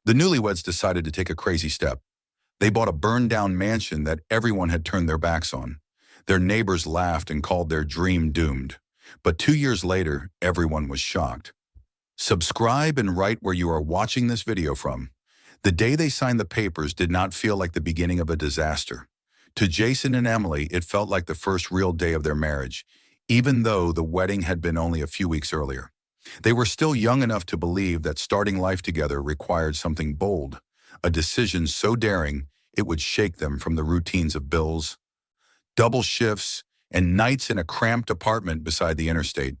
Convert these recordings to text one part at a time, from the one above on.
The newlyweds decided to take a crazy step. They bought a burned-down mansion that everyone had turned their backs on. Their neighbors laughed and called their dream doomed. But 2 years later, everyone was shocked. Subscribe and write where you are watching this video from. The day they signed the papers did not feel like the beginning of a disaster. To Jason and Emily, it felt like the first real day of their marriage, even though the wedding had been only a few weeks earlier. They were still young enough to believe that starting life together required something bold, a decision so daring it would shake them from the routines of bills, double shifts, and nights in a cramped apartment beside the interstate.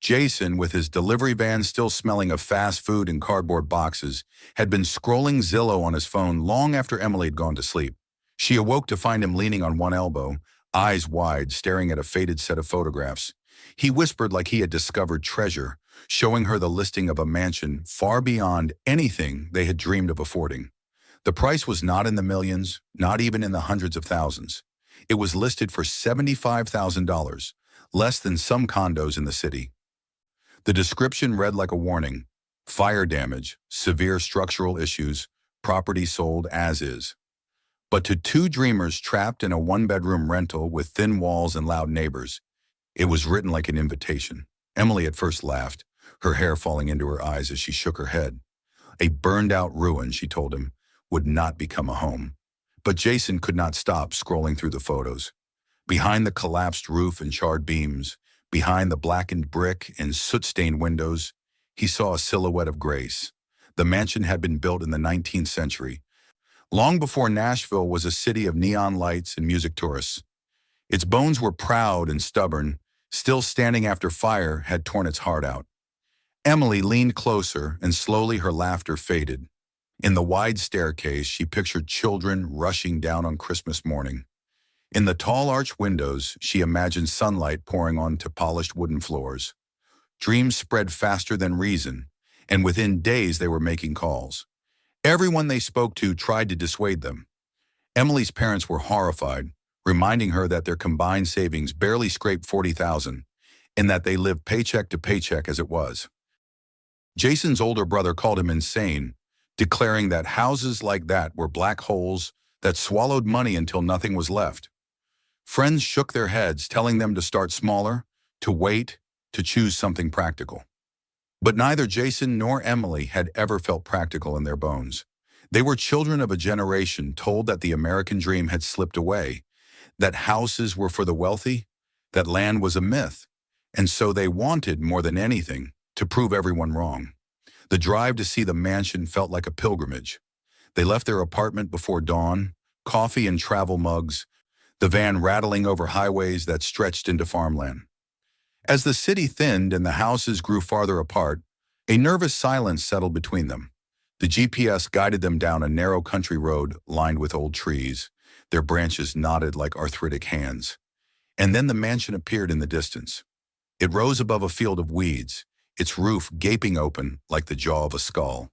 Jason, with his delivery van still smelling of fast food and cardboard boxes, had been scrolling Zillow on his phone long after Emily had gone to sleep. She awoke to find him leaning on one elbow, eyes wide, staring at a faded set of photographs. He whispered like he had discovered treasure, showing her the listing of a mansion far beyond anything they had dreamed of affording. The price was not in the millions, not even in the hundreds of thousands. It was listed for $75,000, less than some condos in the city. The description read like a warning: fire damage, severe structural issues, property sold as is. But to two dreamers trapped in a one-bedroom rental with thin walls and loud neighbors, it was written like an invitation. Emily at first laughed, her hair falling into her eyes as she shook her head. A burned-out ruin, she told him, would not become a home. But Jason could not stop scrolling through the photos. Behind the collapsed roof and charred beams, behind the blackened brick and soot-stained windows, he saw a silhouette of grace. The mansion had been built in the 19th century, long before Nashville was a city of neon lights and music tourists. Its bones were proud and stubborn, still standing after fire had torn its heart out. Emily leaned closer, and slowly her laughter faded. In the wide staircase, she pictured children rushing down on Christmas morning. In the tall arched windows, she imagined sunlight pouring onto polished wooden floors. Dreams spread faster than reason, and within days they were making calls. Everyone they spoke to tried to dissuade them. Emily's parents were horrified, reminding her that their combined savings barely scraped $40,000, and that they lived paycheck to paycheck as it was. Jason's older brother called him insane, declaring that houses like that were black holes that swallowed money until nothing was left. Friends shook their heads, telling them to start smaller, to wait, to choose something practical. But neither Jason nor Emily had ever felt practical in their bones. They were children of a generation told that the American dream had slipped away, that houses were for the wealthy, that land was a myth, and so they wanted, more than anything, to prove everyone wrong. The drive to see the mansion felt like a pilgrimage. They left their apartment before dawn, coffee and travel mugs, the van rattling over highways that stretched into farmland. As the city thinned and the houses grew farther apart, a nervous silence settled between them. The GPS guided them down a narrow country road lined with old trees, their branches knotted like arthritic hands. And then the mansion appeared in the distance. It rose above a field of weeds, its roof gaping open like the jaw of a skull.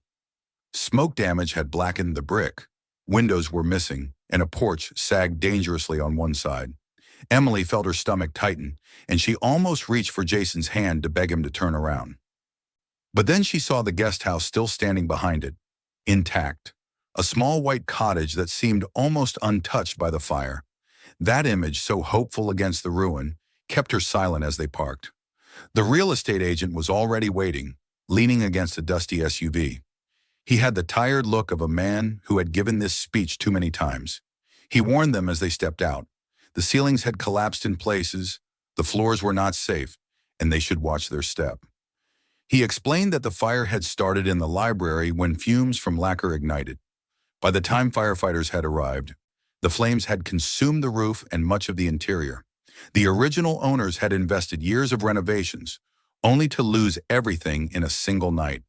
Smoke damage had blackened the brick, windows were missing, and a porch sagged dangerously on one side. Emily felt her stomach tighten, and she almost reached for Jason's hand to beg him to turn around. But then she saw the guest house still standing behind it, intact, a small white cottage that seemed almost untouched by the fire. That image, so hopeful against the ruin, kept her silent as they parked. The real estate agent was already waiting, leaning against a dusty SUV. He had the tired look of a man who had given this speech too many times. He warned them as they stepped out. The ceilings had collapsed in places, the floors were not safe, and they should watch their step. He explained that the fire had started in the library when fumes from lacquer ignited. By the time firefighters had arrived, the flames had consumed the roof and much of the interior. The original owners had invested years of renovations, only to lose everything in a single night.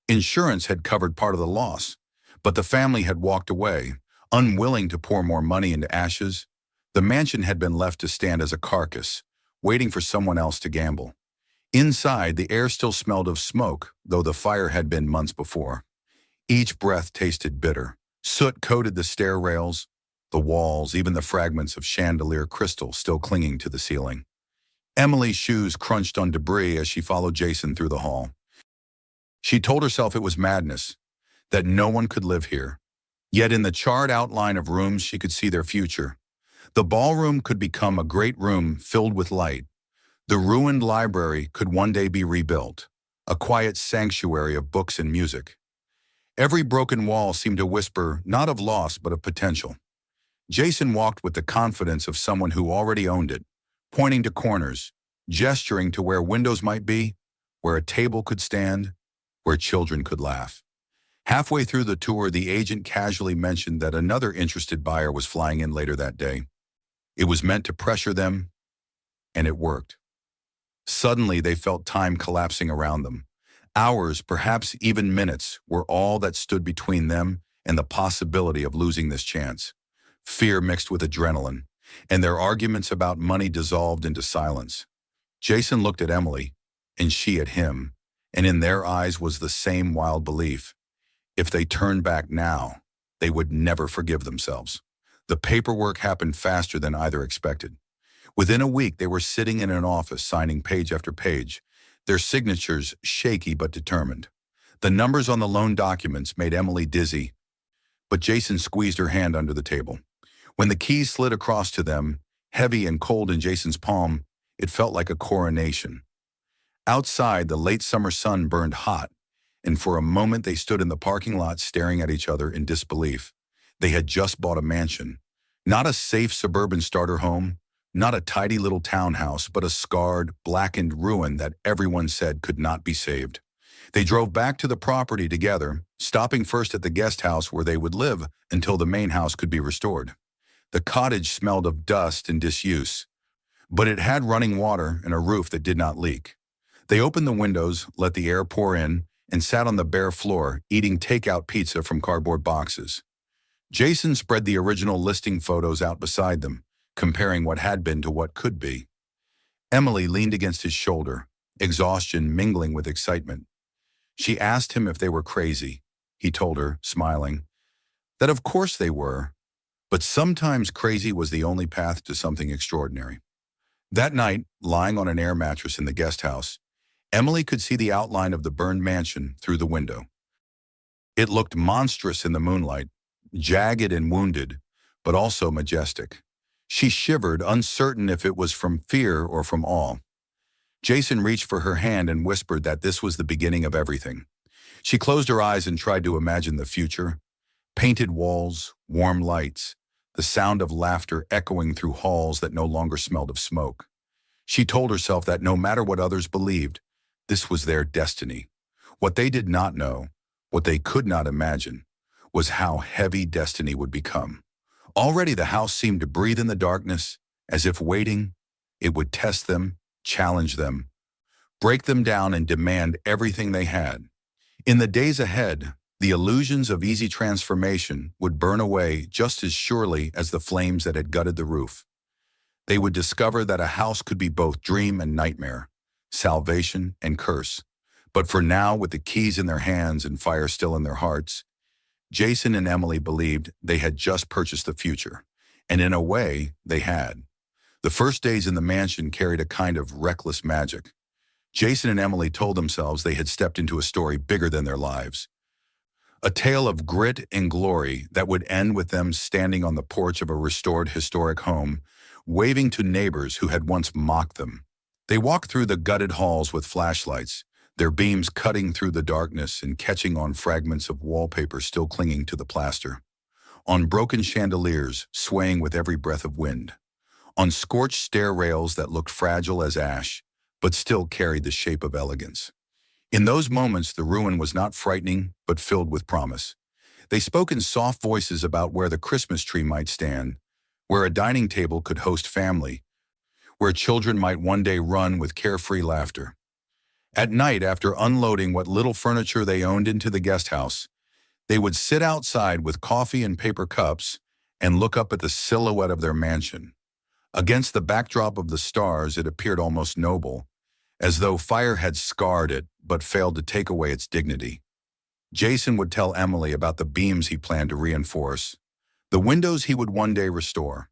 Insurance had covered part of the loss, but the family had walked away, unwilling to pour more money into ashes. The mansion had been left to stand as a carcass, waiting for someone else to gamble. Inside, the air still smelled of smoke, though the fire had been months before. Each breath tasted bitter. Soot coated the stair rails, the walls, even the fragments of chandelier crystal still clinging to the ceiling. Emily's shoes crunched on debris as she followed Jason through the hall. She told herself it was madness, that no one could live here. Yet in the charred outline of rooms she could see their future. The ballroom could become a great room filled with light. The ruined library could one day be rebuilt, a quiet sanctuary of books and music. Every broken wall seemed to whisper not of loss but of potential. Jason walked with the confidence of someone who already owned it, pointing to corners, gesturing to where windows might be, where a table could stand, where children could laugh. Halfway through the tour, the agent casually mentioned that another interested buyer was flying in later that day. It was meant to pressure them, and it worked. Suddenly, they felt time collapsing around them. Hours, perhaps even minutes, were all that stood between them and the possibility of losing this chance. Fear mixed with adrenaline, and their arguments about money dissolved into silence. Jason looked at Emily, and she at him, and in their eyes was the same wild belief. If they turned back now, they would never forgive themselves. The paperwork happened faster than either expected. Within a week, they were sitting in an office signing page after page, their signatures shaky but determined. The numbers on the loan documents made Emily dizzy, but Jason squeezed her hand under the table. When the keys slid across to them, heavy and cold in Jason's palm, it felt like a coronation. Outside, the late summer sun burned hot, and for a moment they stood in the parking lot staring at each other in disbelief. They had just bought a mansion. Not a safe suburban starter home, not a tidy little townhouse, but a scarred, blackened ruin that everyone said could not be saved. They drove back to the property together, stopping first at the guest house where they would live until the main house could be restored. The cottage smelled of dust and disuse, but it had running water and a roof that did not leak. They opened the windows, let the air pour in, and sat on the bare floor, eating takeout pizza from cardboard boxes. Jason spread the original listing photos out beside them, comparing what had been to what could be. Emily leaned against his shoulder, exhaustion mingling with excitement. She asked him if they were crazy. He told her, smiling, that of course they were, but sometimes crazy was the only path to something extraordinary. That night, lying on an air mattress in the guest house, Emily could see the outline of the burned mansion through the window. It looked monstrous in the moonlight, jagged and wounded, but also majestic. She shivered, uncertain if it was from fear or from awe. Jason reached for her hand and whispered that this was the beginning of everything. She closed her eyes and tried to imagine the future. Painted walls, warm lights, the sound of laughter echoing through halls that no longer smelled of smoke. She told herself that no matter what others believed, this was their destiny. What they did not know, what they could not imagine, was how heavy destiny would become. Already the house seemed to breathe in the darkness, as if waiting, it would test them, challenge them, break them down and demand everything they had. In the days ahead, the illusions of easy transformation would burn away just as surely as the flames that had gutted the roof. They would discover that a house could be both dream and nightmare, salvation and curse. But for now, with the keys in their hands and fire still in their hearts, Jason and Emily believed they had just purchased the future, and in a way, they had. The first days in the mansion carried a kind of reckless magic. Jason and Emily told themselves they had stepped into a story bigger than their lives. A tale of grit and glory that would end with them standing on the porch of a restored historic home, waving to neighbors who had once mocked them. They walked through the gutted halls with flashlights, their beams cutting through the darkness and catching on fragments of wallpaper still clinging to the plaster. On broken chandeliers swaying with every breath of wind. On scorched stair rails that looked fragile as ash, but still carried the shape of elegance. In those moments, the ruin was not frightening, but filled with promise. They spoke in soft voices about where the Christmas tree might stand, where a dining table could host family, where children might one day run with carefree laughter. At night, after unloading what little furniture they owned into the guest house, they would sit outside with coffee and paper cups and look up at the silhouette of their mansion. Against the backdrop of the stars, it appeared almost noble, as though fire had scarred it but failed to take away its dignity. Jason would tell Emily about the beams he planned to reinforce, the windows he would one day restore.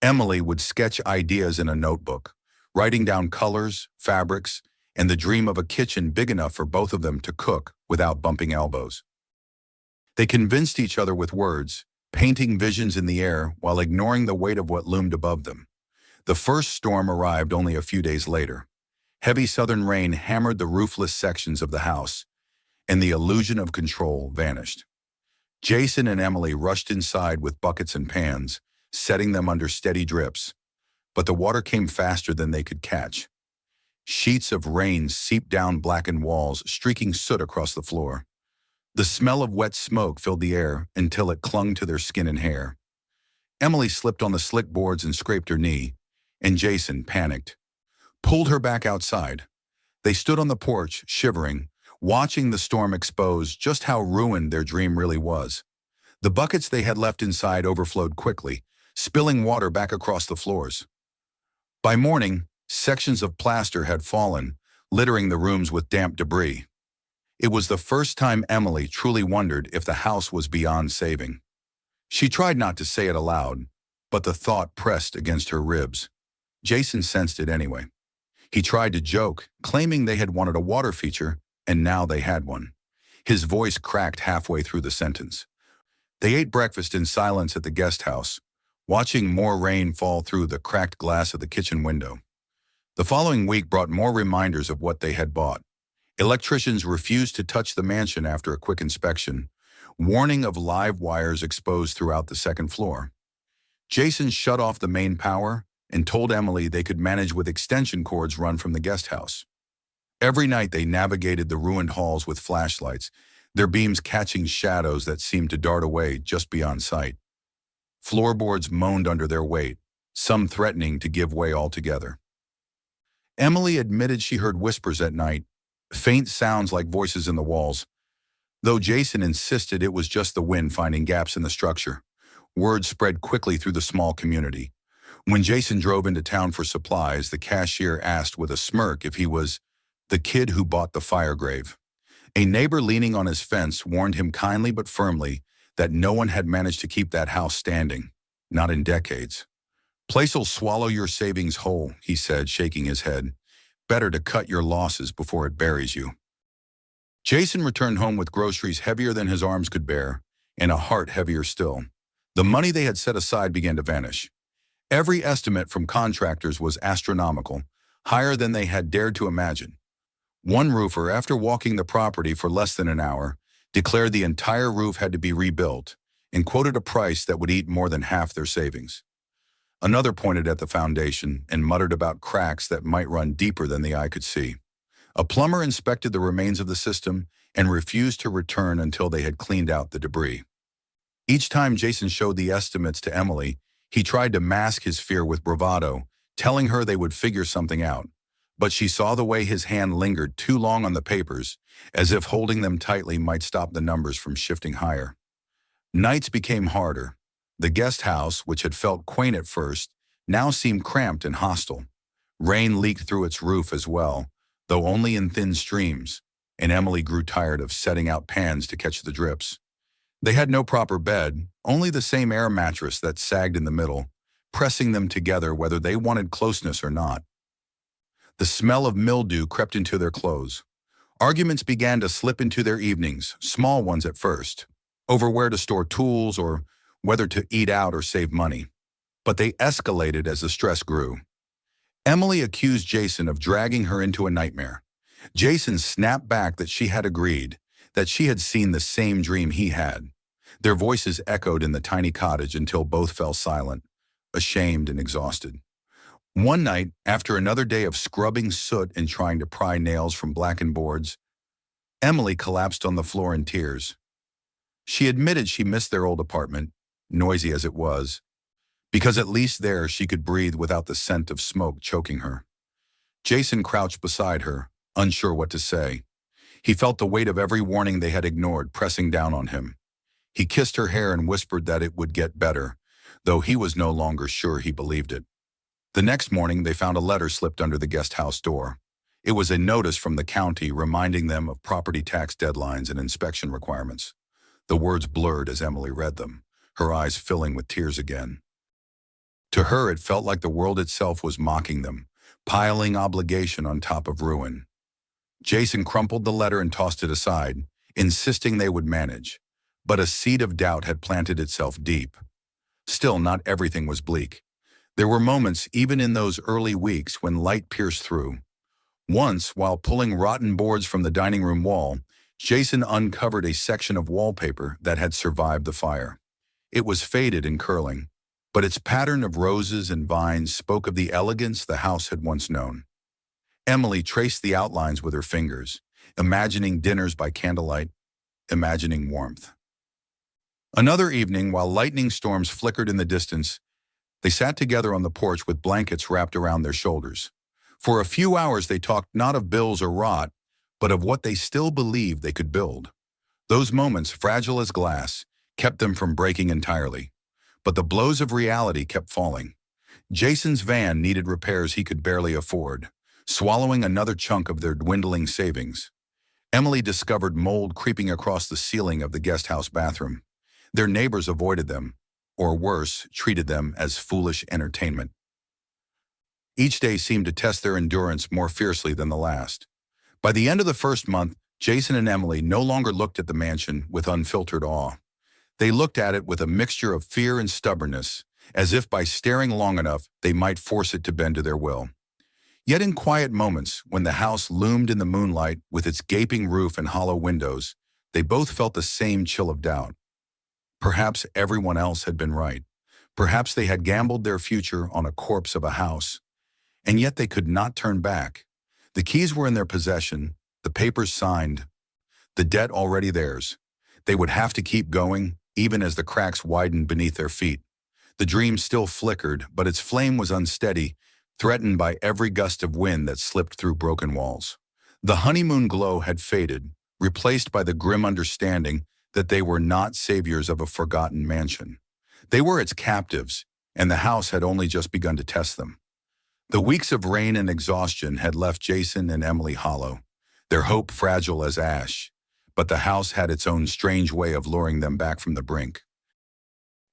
Emily would sketch ideas in a notebook, writing down colors, fabrics, and the dream of a kitchen big enough for both of them to cook without bumping elbows. They convinced each other with words, painting visions in the air while ignoring the weight of what loomed above them. The first storm arrived only a few days later. Heavy southern rain hammered the roofless sections of the house, and the illusion of control vanished. Jason and Emily rushed inside with buckets and pans, setting them under steady drips. But the water came faster than they could catch. Sheets of rain seeped down blackened walls, streaking soot across the floor. The smell of wet smoke filled the air until it clung to their skin and hair. Emily slipped on the slick boards and scraped her knee, and Jason, panicked, pulled her back outside. They stood on the porch, shivering, watching the storm expose just how ruined their dream really was. The buckets they had left inside overflowed quickly, spilling water back across the floors. By morning, sections of plaster had fallen, littering the rooms with damp debris. It was the first time Emily truly wondered if the house was beyond saving. She tried not to say it aloud, but the thought pressed against her ribs. Jason sensed it anyway. He tried to joke, claiming they had wanted a water feature, and now they had one. His voice cracked halfway through the sentence. They ate breakfast in silence at the guest house, watching more rain fall through the cracked glass of the kitchen window. The following week brought more reminders of what they had bought. Electricians refused to touch the mansion after a quick inspection, warning of live wires exposed throughout the second floor. Jason shut off the main power and told Emily they could manage with extension cords run from the guest house. Every night they navigated the ruined halls with flashlights, their beams catching shadows that seemed to dart away just beyond sight. Floorboards moaned under their weight, some threatening to give way altogether. Emily admitted she heard whispers at night, faint sounds like voices in the walls, though Jason insisted it was just the wind finding gaps in the structure. Word spread quickly through the small community. When Jason drove into town for supplies, the cashier asked with a smirk if he was the kid who bought the fire grave. A neighbor leaning on his fence warned him kindly but firmly that no one had managed to keep that house standing, not in decades. "Place'll swallow your savings whole," he said, shaking his head. "Better to cut your losses before it buries you." Jason returned home with groceries heavier than his arms could bear, and a heart heavier still. The money they had set aside began to vanish. Every estimate from contractors was astronomical, higher than they had dared to imagine. One roofer, after walking the property for less than an hour, declared the entire roof had to be rebuilt and quoted a price that would eat more than half their savings. Another pointed at the foundation and muttered about cracks that might run deeper than the eye could see. A plumber inspected the remains of the system and refused to return until they had cleaned out the debris. Each time Jason showed the estimates to Emily, he tried to mask his fear with bravado, telling her they would figure something out. But she saw the way his hand lingered too long on the papers, as if holding them tightly might stop the numbers from shifting higher. Nights became harder. The guest house, which had felt quaint at first, now seemed cramped and hostile. Rain leaked through its roof as well, though only in thin streams, and Emily grew tired of setting out pans to catch the drips. They had no proper bed, only the same air mattress that sagged in the middle, pressing them together whether they wanted closeness or not. The smell of mildew crept into their clothes. Arguments began to slip into their evenings, small ones at first, over where to store tools or whether to eat out or save money. But they escalated as the stress grew. Emily accused Jason of dragging her into a nightmare. Jason snapped back that she had agreed, that she had seen the same dream he had. Their voices echoed in the tiny cottage until both fell silent, ashamed and exhausted. One night, after another day of scrubbing soot and trying to pry nails from blackened boards, Emily collapsed on the floor in tears. She admitted she missed their old apartment, noisy as it was, because at least there she could breathe without the scent of smoke choking her. Jason crouched beside her, unsure what to say. He felt the weight of every warning they had ignored pressing down on him. He kissed her hair and whispered that it would get better, though he was no longer sure he believed it. The next morning, they found a letter slipped under the guest house door. It was a notice from the county reminding them of property tax deadlines and inspection requirements. The words blurred as Emily read them, her eyes filling with tears again. To her, it felt like the world itself was mocking them, piling obligation on top of ruin. Jason crumpled the letter and tossed it aside, insisting they would manage. But a seed of doubt had planted itself deep. Still, not everything was bleak. There were moments, even in those early weeks, when light pierced through. Once, while pulling rotten boards from the dining room wall, Jason uncovered a section of wallpaper that had survived the fire. It was faded and curling, but its pattern of roses and vines spoke of the elegance the house had once known. Emily traced the outlines with her fingers, imagining dinners by candlelight, imagining warmth. Another evening, while lightning storms flickered in the distance, they sat together on the porch with blankets wrapped around their shoulders. For a few hours they talked not of bills or rot, but of what they still believed they could build. Those moments, fragile as glass, kept them from breaking entirely. But the blows of reality kept falling. Jason's van needed repairs he could barely afford, swallowing another chunk of their dwindling savings. Emily discovered mold creeping across the ceiling of the guest house bathroom. Their neighbors avoided them, or worse, treated them as foolish entertainment. Each day seemed to test their endurance more fiercely than the last. By the end of the first month, Jason and Emily no longer looked at the mansion with unfiltered awe. They looked at it with a mixture of fear and stubbornness, as if by staring long enough they might force it to bend to their will. Yet in quiet moments, when the house loomed in the moonlight with its gaping roof and hollow windows, they both felt the same chill of doubt. Perhaps everyone else had been right. Perhaps they had gambled their future on a corpse of a house. And yet they could not turn back. The keys were in their possession, the papers signed, the debt already theirs. They would have to keep going, even as the cracks widened beneath their feet. The dream still flickered, but its flame was unsteady, threatened by every gust of wind that slipped through broken walls. The honeymoon glow had faded, replaced by the grim understanding that they were not saviors of a forgotten mansion. They were its captives, and the house had only just begun to test them. The weeks of rain and exhaustion had left Jason and Emily hollow, their hope fragile as ash, but the house had its own strange way of luring them back from the brink.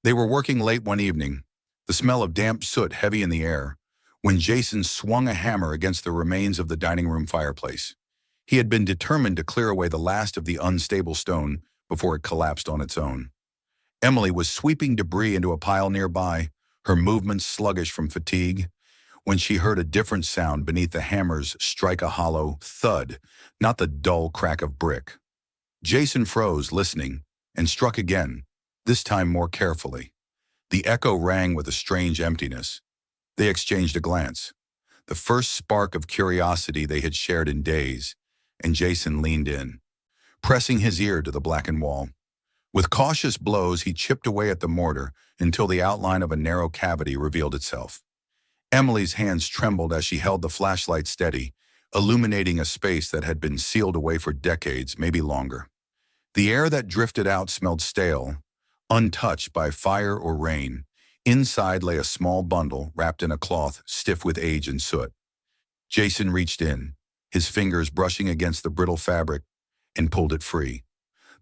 They were working late one evening, the smell of damp soot heavy in the air, when Jason swung a hammer against the remains of the dining room fireplace. He had been determined to clear away the last of the unstable stone before it collapsed on its own. Emily was sweeping debris into a pile nearby, her movements sluggish from fatigue, when she heard a different sound beneath the hammers strike a hollow thud, not the dull crack of brick. Jason froze, listening, and struck again, this time more carefully. The echo rang with a strange emptiness. They exchanged a glance, the first spark of curiosity they had shared in days, and Jason leaned in, pressing his ear to the blackened wall. With cautious blows, he chipped away at the mortar until the outline of a narrow cavity revealed itself. Emily's hands trembled as she held the flashlight steady, illuminating a space that had been sealed away for decades, maybe longer. The air that drifted out smelled stale, untouched by fire or rain. Inside lay a small bundle wrapped in a cloth stiff with age and soot. Jason reached in, his fingers brushing against the brittle fabric, and pulled it free.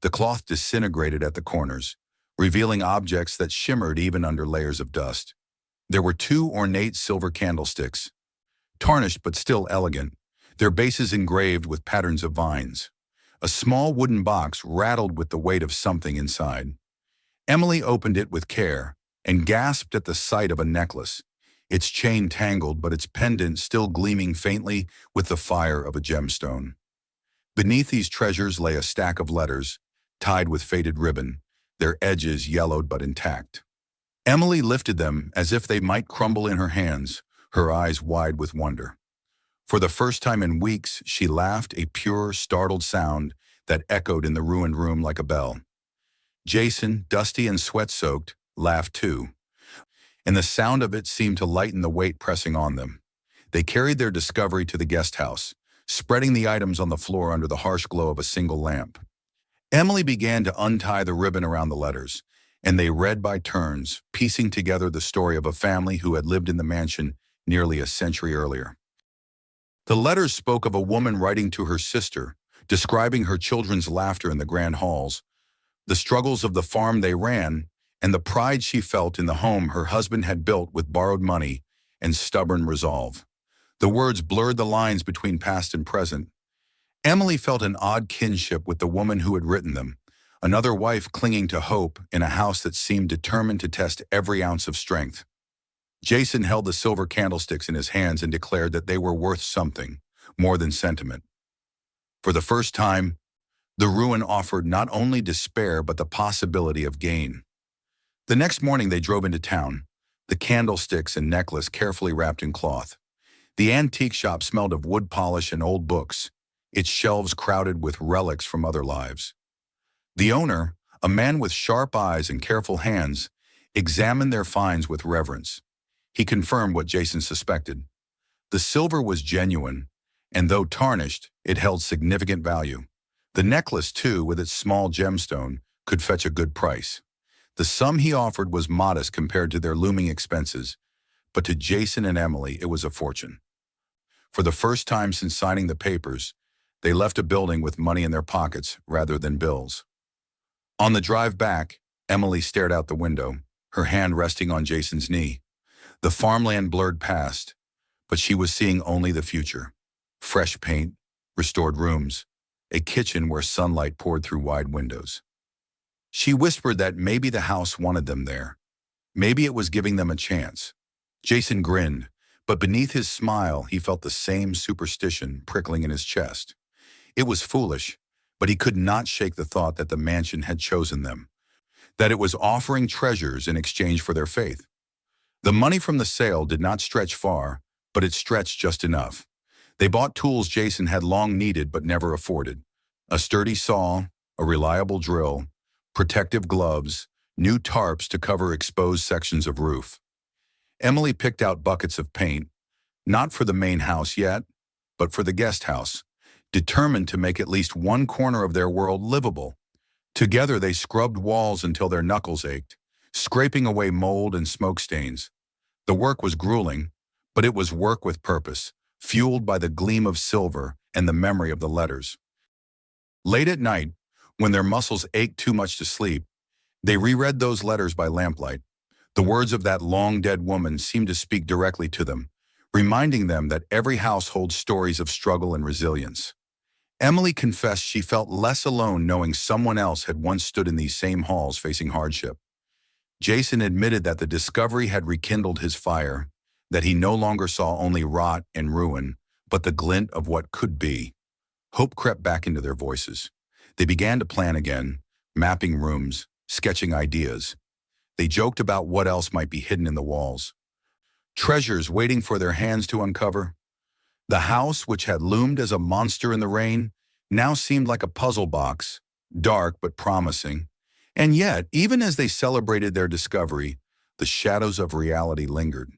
The cloth disintegrated at the corners, revealing objects that shimmered even under layers of dust. There were 2 ornate silver candlesticks, tarnished but still elegant, their bases engraved with patterns of vines. A small wooden box rattled with the weight of something inside. Emily opened it with care and gasped at the sight of a necklace, its chain tangled but its pendant still gleaming faintly with the fire of a gemstone. Beneath these treasures lay a stack of letters, tied with faded ribbon, their edges yellowed but intact. Emily lifted them as if they might crumble in her hands, her eyes wide with wonder. For the first time in weeks, she laughed, a pure, startled sound that echoed in the ruined room like a bell. Jason, dusty and sweat-soaked, laughed too, and the sound of it seemed to lighten the weight pressing on them. They carried their discovery to the guest house, spreading the items on the floor under the harsh glow of a single lamp. Emily began to untie the ribbon around the letters, and they read by turns, piecing together the story of a family who had lived in the mansion nearly a century earlier. The letters spoke of a woman writing to her sister, describing her children's laughter in the grand halls, the struggles of the farm they ran, and the pride she felt in the home her husband had built with borrowed money and stubborn resolve. The words blurred the lines between past and present. Emily felt an odd kinship with the woman who had written them, Another wife clinging to hope in a house that seemed determined to test every ounce of strength. Jason held the silver candlesticks in his hands and declared that they were worth something, more than sentiment. For the first time, the ruin offered not only despair but the possibility of gain. The next morning they drove into town, the candlesticks and necklace carefully wrapped in cloth. The antique shop smelled of wood polish and old books, its shelves crowded with relics from other lives. The owner, a man with sharp eyes and careful hands, examined their finds with reverence. He confirmed what Jason suspected. The silver was genuine, and though tarnished, it held significant value. The necklace, too, with its small gemstone, could fetch a good price. The sum he offered was modest compared to their looming expenses, but to Jason and Emily it was a fortune. For the first time since signing the papers, they left a building with money in their pockets rather than bills. On the drive back, Emily stared out the window, her hand resting on Jason's knee. The farmland blurred past, but she was seeing only the future. Fresh paint, restored rooms, a kitchen where sunlight poured through wide windows. She whispered that maybe the house wanted them there. Maybe it was giving them a chance. Jason grinned, but beneath his smile he felt the same superstition prickling in his chest. It was foolish, but he could not shake the thought that the mansion had chosen them, that it was offering treasures in exchange for their faith. The money from the sale did not stretch far, but it stretched just enough. They bought tools Jason had long needed but never afforded. A sturdy saw, a reliable drill, protective gloves, new tarps to cover exposed sections of roof. Emily picked out buckets of paint, not for the main house yet, but for the guest house, determined to make at least one corner of their world livable. Together they scrubbed walls until their knuckles ached, scraping away mold and smoke stains. The work was grueling, but it was work with purpose, fueled by the gleam of silver and the memory of the letters. Late at night, when their muscles ached too much to sleep, they reread those letters by lamplight. The words of that long-dead woman seemed to speak directly to them, reminding them that every house holds stories of struggle and resilience. Emily confessed she felt less alone knowing someone else had once stood in these same halls facing hardship. Jason admitted that the discovery had rekindled his fire, that he no longer saw only rot and ruin, but the glint of what could be. Hope crept back into their voices. They began to plan again, mapping rooms, sketching ideas. They joked about what else might be hidden in the walls. Treasures waiting for their hands to uncover. The house, which had loomed as a monster in the rain, now seemed like a puzzle box, dark but promising. And yet, even as they celebrated their discovery, the shadows of reality lingered.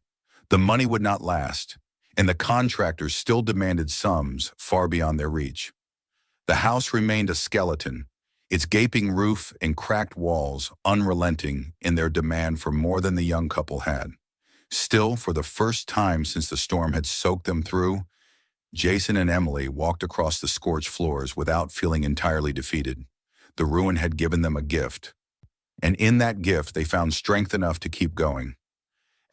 The money would not last, and the contractors still demanded sums far beyond their reach. The house remained a skeleton, its gaping roof and cracked walls unrelenting in their demand for more than the young couple had. Still, for the first time since the storm had soaked them through, Jason and Emily walked across the scorched floors without feeling entirely defeated. The ruin had given them a gift, and in that gift they found strength enough to keep going.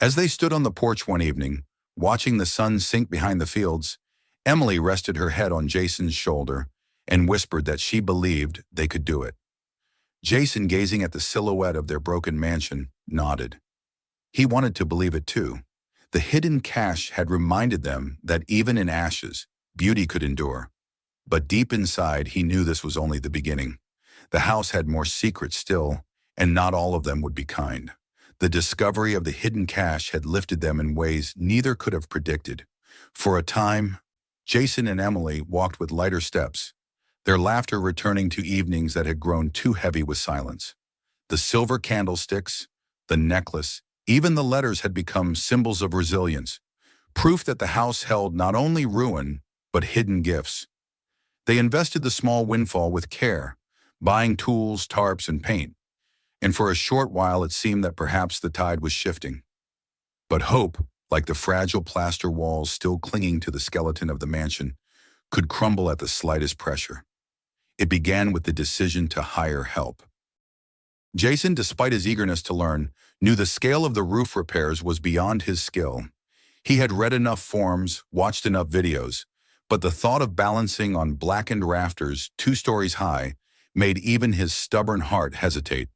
As they stood on the porch one evening, watching the sun sink behind the fields, Emily rested her head on Jason's shoulder and whispered that she believed they could do it. Jason, gazing at the silhouette of their broken mansion, nodded. He wanted to believe it too. The hidden cache had reminded them that even in ashes, beauty could endure. But deep inside, he knew this was only the beginning. The house had more secrets still, and not all of them would be kind. The discovery of the hidden cache had lifted them in ways neither could have predicted. For a time, Jason and Emily walked with lighter steps, their laughter returning to evenings that had grown too heavy with silence. The silver candlesticks, the necklace, even the letters had become symbols of resilience, proof that the house held not only ruin, but hidden gifts. They invested the small windfall with care, buying tools, tarps, and paint. And for a short while it seemed that perhaps the tide was shifting. But hope, like the fragile plaster walls still clinging to the skeleton of the mansion, could crumble at the slightest pressure. It began with the decision to hire help. Jason, despite his eagerness to learn, knew the scale of the roof repairs was beyond his skill. He had read enough forms, watched enough videos, but the thought of balancing on blackened rafters 2 stories high made even his stubborn heart hesitate.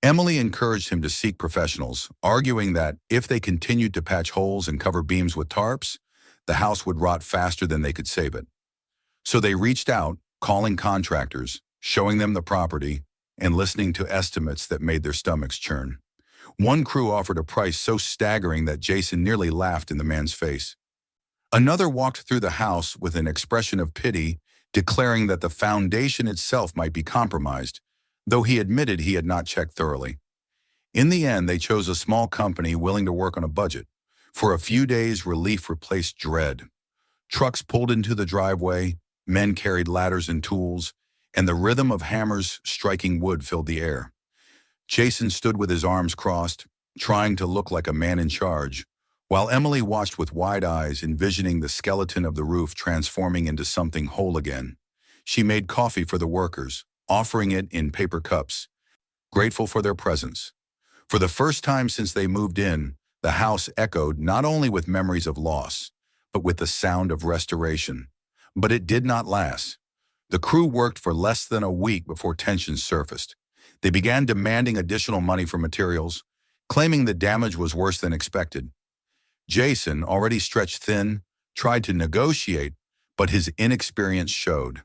Emily encouraged him to seek professionals, arguing that if they continued to patch holes and cover beams with tarps, the house would rot faster than they could save it. So they reached out, calling contractors, showing them the property, and listening to estimates that made their stomachs churn. One crew offered a price so staggering that Jason nearly laughed in the man's face. Another walked through the house with an expression of pity, declaring that the foundation itself might be compromised, though he admitted he had not checked thoroughly. In the end, they chose a small company willing to work on a budget. For a few days, relief replaced dread. Trucks pulled into the driveway, men carried ladders and tools, and the rhythm of hammers striking wood filled the air. Jason stood with his arms crossed, trying to look like a man in charge, while Emily watched with wide eyes, envisioning the skeleton of the roof transforming into something whole again. She made coffee for the workers, offering it in paper cups, grateful for their presence. For the first time since they moved in, the house echoed not only with memories of loss, but with the sound of restoration. But it did not last. The crew worked for less than a week before tensions surfaced. They began demanding additional money for materials, claiming the damage was worse than expected. Jason, already stretched thin, tried to negotiate, but his inexperience showed.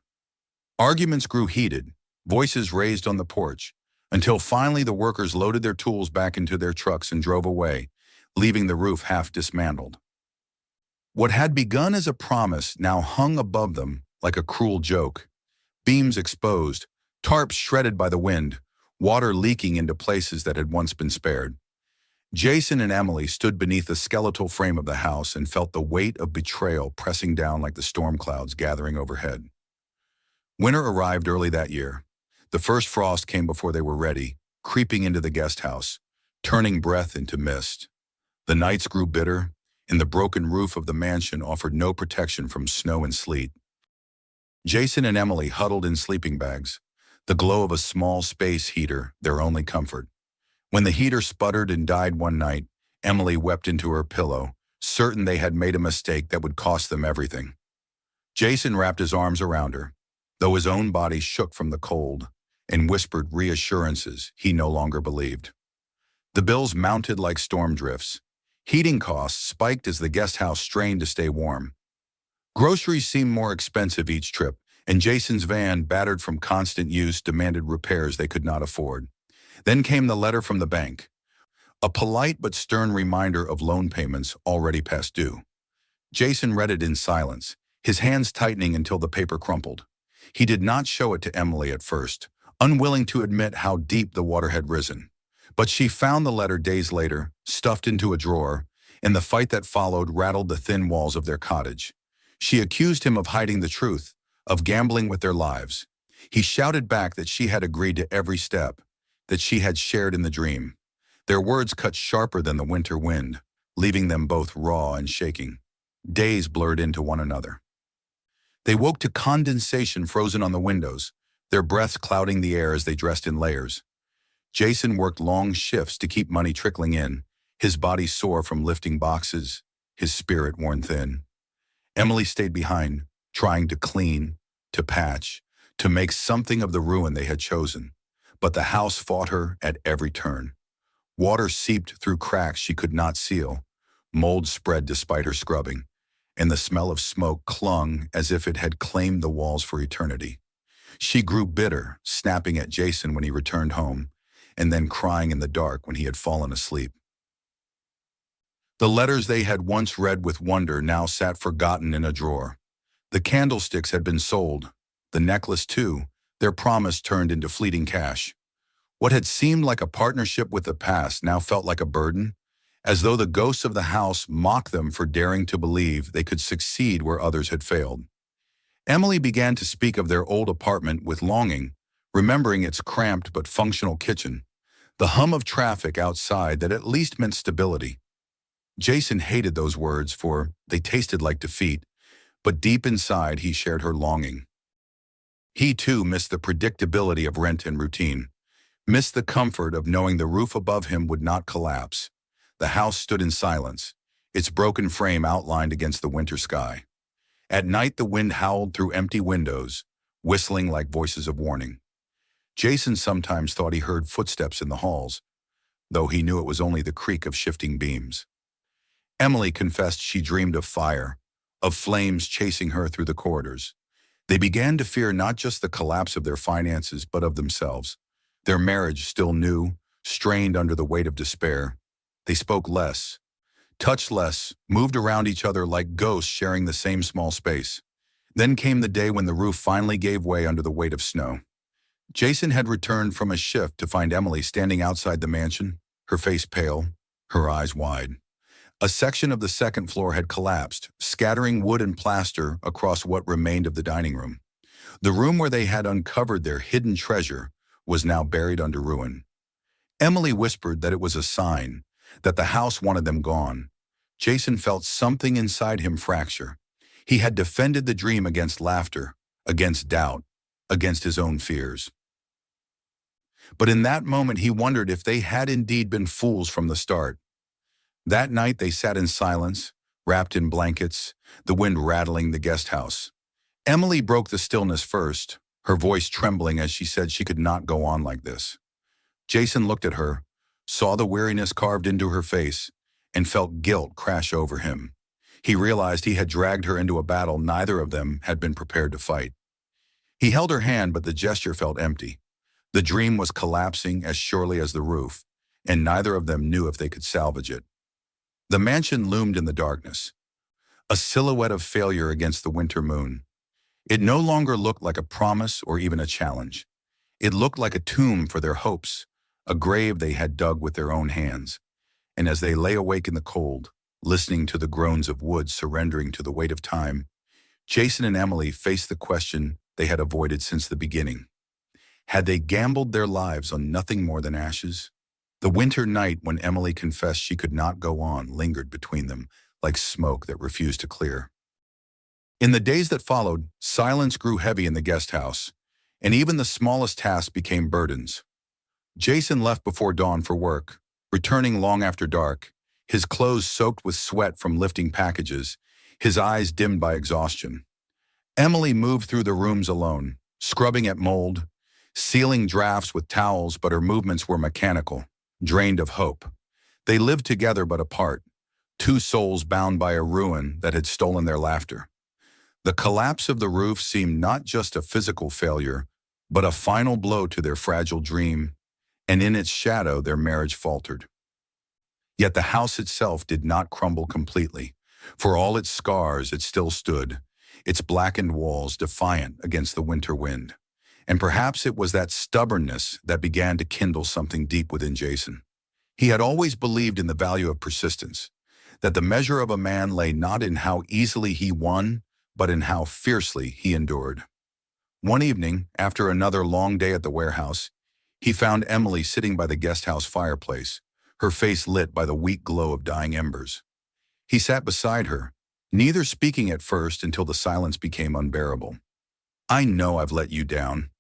Arguments grew heated, voices raised on the porch, until finally the workers loaded their tools back into their trucks and drove away, leaving the roof half dismantled. What had begun as a promise now hung above them like a cruel joke. Beams exposed, tarps shredded by the wind, water leaking into places that had once been spared. Jason and Emily stood beneath the skeletal frame of the house and felt the weight of betrayal pressing down like the storm clouds gathering overhead. Winter arrived early that year. The first frost came before they were ready, creeping into the guest house, turning breath into mist. The nights grew bitter, and the broken roof of the mansion offered no protection from snow and sleet. Jason and Emily huddled in sleeping bags, the glow of a small space heater their only comfort. When the heater sputtered and died one night, Emily wept into her pillow, certain they had made a mistake that would cost them everything. Jason wrapped his arms around her, though his own body shook from the cold, and whispered reassurances he no longer believed. The bills mounted like storm drifts. Heating costs spiked as the guest house strained to stay warm. Groceries seemed more expensive each trip, and Jason's van, battered from constant use, demanded repairs they could not afford. Then came the letter from the bank, a polite but stern reminder of loan payments already past due. Jason read it in silence, his hands tightening until the paper crumpled. He did not show it to Emily at first, unwilling to admit how deep the water had risen. But she found the letter days later, stuffed into a drawer, and the fight that followed rattled the thin walls of their cottage. She accused him of hiding the truth, of gambling with their lives. He shouted back that she had agreed to every step, that she had shared in the dream. Their words cut sharper than the winter wind, leaving them both raw and shaking. Days blurred into one another. They woke to condensation frozen on the windows, their breaths clouding the air as they dressed in layers. Jason worked long shifts to keep money trickling in, his body sore from lifting boxes, his spirit worn thin. Emily stayed behind, trying to clean, to patch, to make something of the ruin they had chosen. But the house fought her at every turn. Water seeped through cracks she could not seal. Mold spread despite her scrubbing, and the smell of smoke clung as if it had claimed the walls for eternity. She grew bitter, snapping at Jason when he returned home, and then crying in the dark when he had fallen asleep. The letters they had once read with wonder now sat forgotten in a drawer. The candlesticks had been sold, the necklace too, their promise turned into fleeting cash. What had seemed like a partnership with the past now felt like a burden, as though the ghosts of the house mocked them for daring to believe they could succeed where others had failed. Emily began to speak of their old apartment with longing, remembering its cramped but functional kitchen, the hum of traffic outside that at least meant stability. Jason hated those words, for they tasted like defeat, but deep inside he shared her longing. He too missed the predictability of rent and routine, missed the comfort of knowing the roof above him would not collapse. The house stood in silence, its broken frame outlined against the winter sky. At night the wind howled through empty windows, whistling like voices of warning. Jason sometimes thought he heard footsteps in the halls, though he knew it was only the creak of shifting beams. Emily confessed she dreamed of fire, of flames chasing her through the corridors. They began to fear not just the collapse of their finances, but of themselves. Their marriage, still new, strained under the weight of despair. They spoke less, touched less, moved around each other like ghosts sharing the same small space. Then came the day when the roof finally gave way under the weight of snow. Jason had returned from a shift to find Emily standing outside the mansion, her face pale, her eyes wide. A section of the second floor had collapsed, scattering wood and plaster across what remained of the dining room. The room where they had uncovered their hidden treasure was now buried under ruin. Emily whispered that it was a sign, that the house wanted them gone. Jason felt something inside him fracture. He had defended the dream against laughter, against doubt, against his own fears. But in that moment, he wondered if they had indeed been fools from the start. That night, they sat in silence, wrapped in blankets, the wind rattling the guest house. Emily broke the stillness first, her voice trembling as she said she could not go on like this. Jason looked at her, saw the weariness carved into her face, and felt guilt crash over him. He realized he had dragged her into a battle neither of them had been prepared to fight. He held her hand, but the gesture felt empty. The dream was collapsing as surely as the roof, and neither of them knew if they could salvage it. The mansion loomed in the darkness, a silhouette of failure against the winter moon. It no longer looked like a promise or even a challenge. It looked like a tomb for their hopes, a grave they had dug with their own hands. And as they lay awake in the cold, listening to the groans of wood surrendering to the weight of time, Jason and Emily faced the question they had avoided since the beginning. Had they gambled their lives on nothing more than ashes? The winter night when Emily confessed she could not go on lingered between them like smoke that refused to clear. In the days that followed, silence grew heavy in the guest house, and even the smallest tasks became burdens. Jason left before dawn for work, returning long after dark, his clothes soaked with sweat from lifting packages, his eyes dimmed by exhaustion. Emily moved through the rooms alone, scrubbing at mold, sealing drafts with towels, but her movements were mechanical, drained of hope. They lived together but apart, two souls bound by a ruin that had stolen their laughter. The collapse of the roof seemed not just a physical failure, but a final blow to their fragile dream, and in its shadow their marriage faltered. Yet the house itself did not crumble completely. For all its scars, it still stood, its blackened walls defiant against the winter wind. And perhaps it was that stubbornness that began to kindle something deep within Jason. He had always believed in the value of persistence, that the measure of a man lay not in how easily he won, but in how fiercely he endured. One evening, after another long day at the warehouse, he found Emily sitting by the guest house fireplace, her face lit by the weak glow of dying embers. He sat beside her, neither speaking at first until the silence became unbearable. "I know I've let you down,"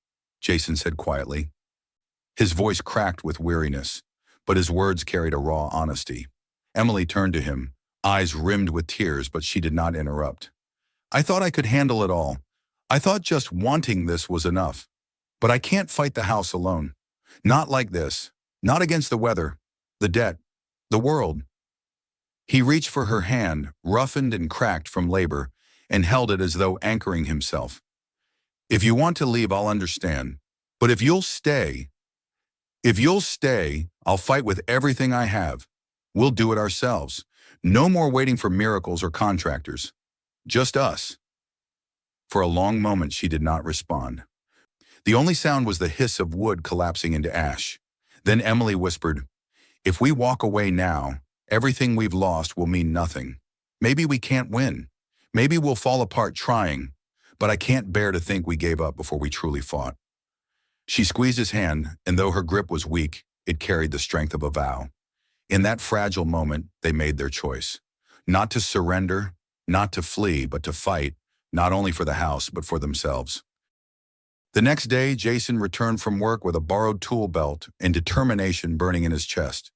Jason said quietly. His voice cracked with weariness, but his words carried a raw honesty. Emily turned to him, eyes rimmed with tears, but she did not interrupt. "I thought I could handle it all. I thought just wanting this was enough. But I can't fight the house alone. Not like this. Not against the weather, the debt, the world." He reached for her hand, roughened and cracked from labor, and held it as though anchoring himself. "If you want to leave, I'll understand. But if you'll stay, I'll fight with everything I have. We'll do it ourselves. No more waiting for miracles or contractors. Just us." For a long moment, she did not respond. The only sound was the hiss of wood collapsing into ash. Then Emily whispered, "If we walk away now, everything we've lost will mean nothing. Maybe we can't win. Maybe we'll fall apart trying, but I can't bear to think we gave up before we truly fought." She squeezed his hand, and though her grip was weak, it carried the strength of a vow. In that fragile moment, they made their choice. Not to surrender, not to flee, but to fight, not only for the house, but for themselves. The next day, Jason returned from work with a borrowed tool belt and determination burning in his chest.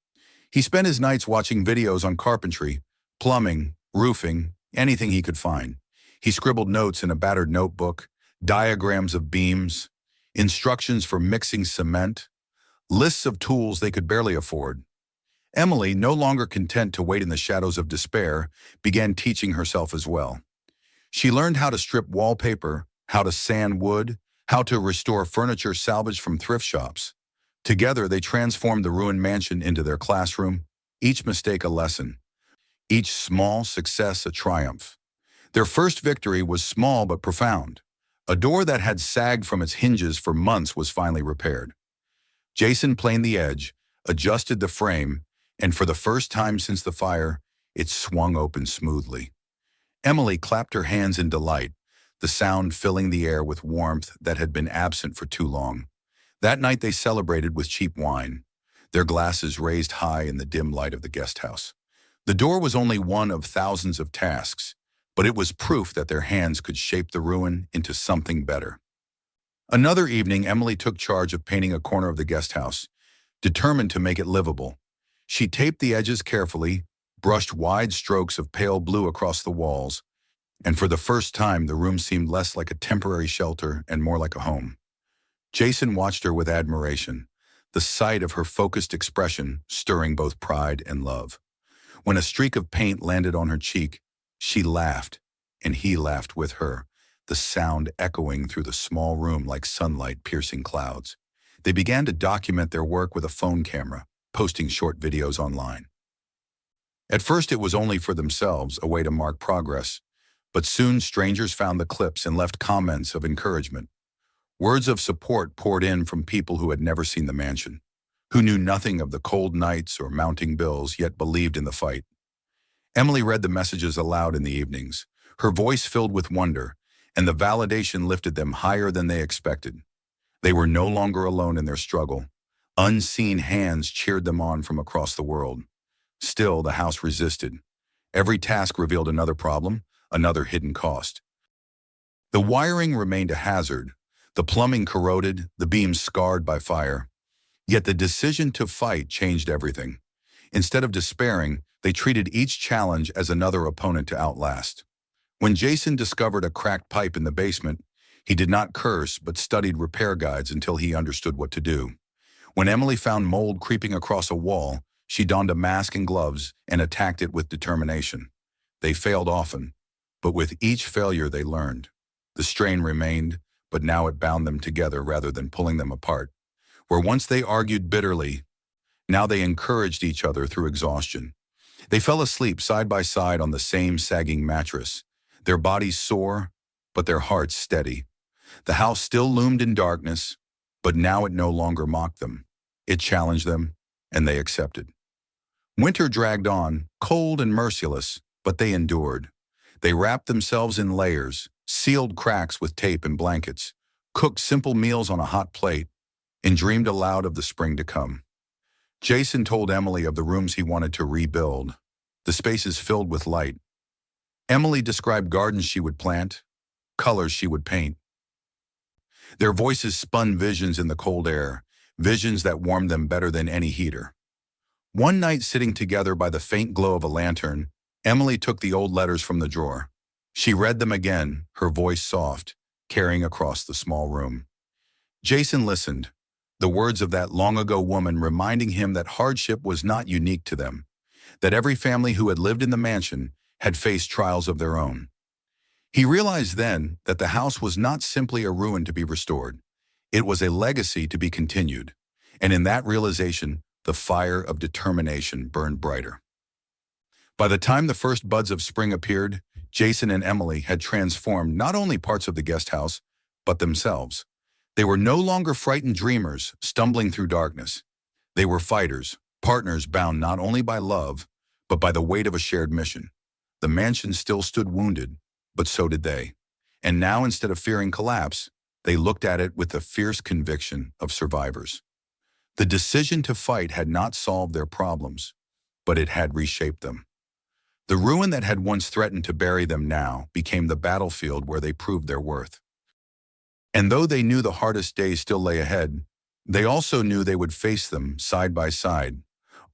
He spent his nights watching videos on carpentry, plumbing, roofing, anything he could find. He scribbled notes in a battered notebook, diagrams of beams. instructions for mixing cement, lists of tools they could barely afford. Emily, no longer content to wait in the shadows of despair, began teaching herself as well. She learned how to strip wallpaper, how to sand wood, how to restore furniture salvaged from thrift shops. Together, they transformed the ruined mansion into their classroom, each mistake a lesson, each small success a triumph. Their first victory was small but profound. A door that had sagged from its hinges for months was finally repaired. Jason planed the edge, adjusted the frame, and for the first time since the fire, it swung open smoothly. Emily clapped her hands in delight, the sound filling the air with warmth that had been absent for too long. That night they celebrated with cheap wine, their glasses raised high in the dim light of the guest house. The door was only one of thousands of tasks, but it was proof that their hands could shape the ruin into something better. Another evening, Emily took charge of painting a corner of the guest house, determined to make it livable. She taped the edges carefully, brushed wide strokes of pale blue across the walls, and for the first time the room seemed less like a temporary shelter and more like a home. Jason watched her with admiration, the sight of her focused expression stirring both pride and love. When a streak of paint landed on her cheek, she laughed, and he laughed with her, the sound echoing through the small room like sunlight piercing clouds. They began to document their work with a phone camera, posting short videos online. At first it was only for themselves, a way to mark progress, but soon strangers found the clips and left comments of encouragement. Words of support poured in from people who had never seen the mansion, who knew nothing of the cold nights or mounting bills, yet believed in the fight. Emily read the messages aloud in the evenings, her voice filled with wonder, and the validation lifted them higher than they expected. They were no longer alone in their struggle. Unseen hands cheered them on from across the world. Still, the house resisted. Every task revealed another problem, another hidden cost. The wiring remained a hazard, the plumbing corroded, the beams scarred by fire. Yet the decision to fight changed everything. Instead of despairing, they treated each challenge as another opponent to outlast. When Jason discovered a cracked pipe in the basement, he did not curse but studied repair guides until he understood what to do. When Emily found mold creeping across a wall, she donned a mask and gloves and attacked it with determination. They failed often, but with each failure they learned. The strain remained, but now it bound them together rather than pulling them apart. Where once they argued bitterly, now they encouraged each other through exhaustion. They fell asleep side by side on the same sagging mattress, their bodies sore, but their hearts steady. The house still loomed in darkness, but now it no longer mocked them. It challenged them, and they accepted. Winter dragged on, cold and merciless, but they endured. They wrapped themselves in layers, sealed cracks with tape and blankets, cooked simple meals on a hot plate, and dreamed aloud of the spring to come. Jason told Emily of the rooms he wanted to rebuild, the spaces filled with light. Emily described gardens she would plant, colors she would paint. Their voices spun visions in the cold air, visions that warmed them better than any heater. One night, sitting together by the faint glow of a lantern, Emily took the old letters from the drawer. She read them again, her voice soft, carrying across the small room. Jason listened, the words of that long-ago woman reminding him that hardship was not unique to them, that every family who had lived in the mansion had faced trials of their own. He realized then that the house was not simply a ruin to be restored. It was a legacy to be continued, and in that realization, the fire of determination burned brighter. By the time the first buds of spring appeared, Jason and Emily had transformed not only parts of the guest house, but themselves. They were no longer frightened dreamers stumbling through darkness. They were fighters, partners bound not only by love, but by the weight of a shared mission. The mansion still stood wounded, but so did they. And now, instead of fearing collapse, they looked at it with the fierce conviction of survivors. The decision to fight had not solved their problems, but it had reshaped them. The ruin that had once threatened to bury them now became the battlefield where they proved their worth. And though they knew the hardest days still lay ahead, they also knew they would face them side by side,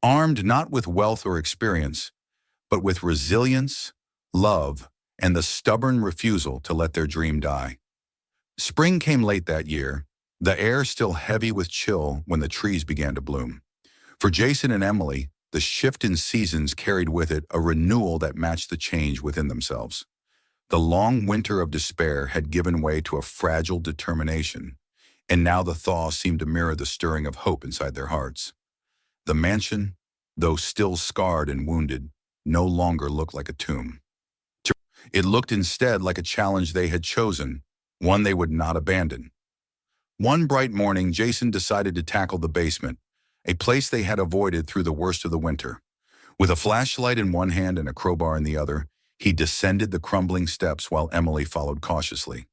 armed not with wealth or experience, but with resilience, love, and the stubborn refusal to let their dream die. Spring came late that year, the air still heavy with chill when the trees began to bloom. For Jason and Emily, the shift in seasons carried with it a renewal that matched the change within themselves. The long winter of despair had given way to a fragile determination, and now the thaw seemed to mirror the stirring of hope inside their hearts. The mansion, though still scarred and wounded, no longer looked like a tomb. It looked instead like a challenge they had chosen, one they would not abandon. One bright morning, Jason decided to tackle the basement, a place they had avoided through the worst of the winter. With a flashlight in one hand and a crowbar in the other, he descended the crumbling steps while Emily followed cautiously.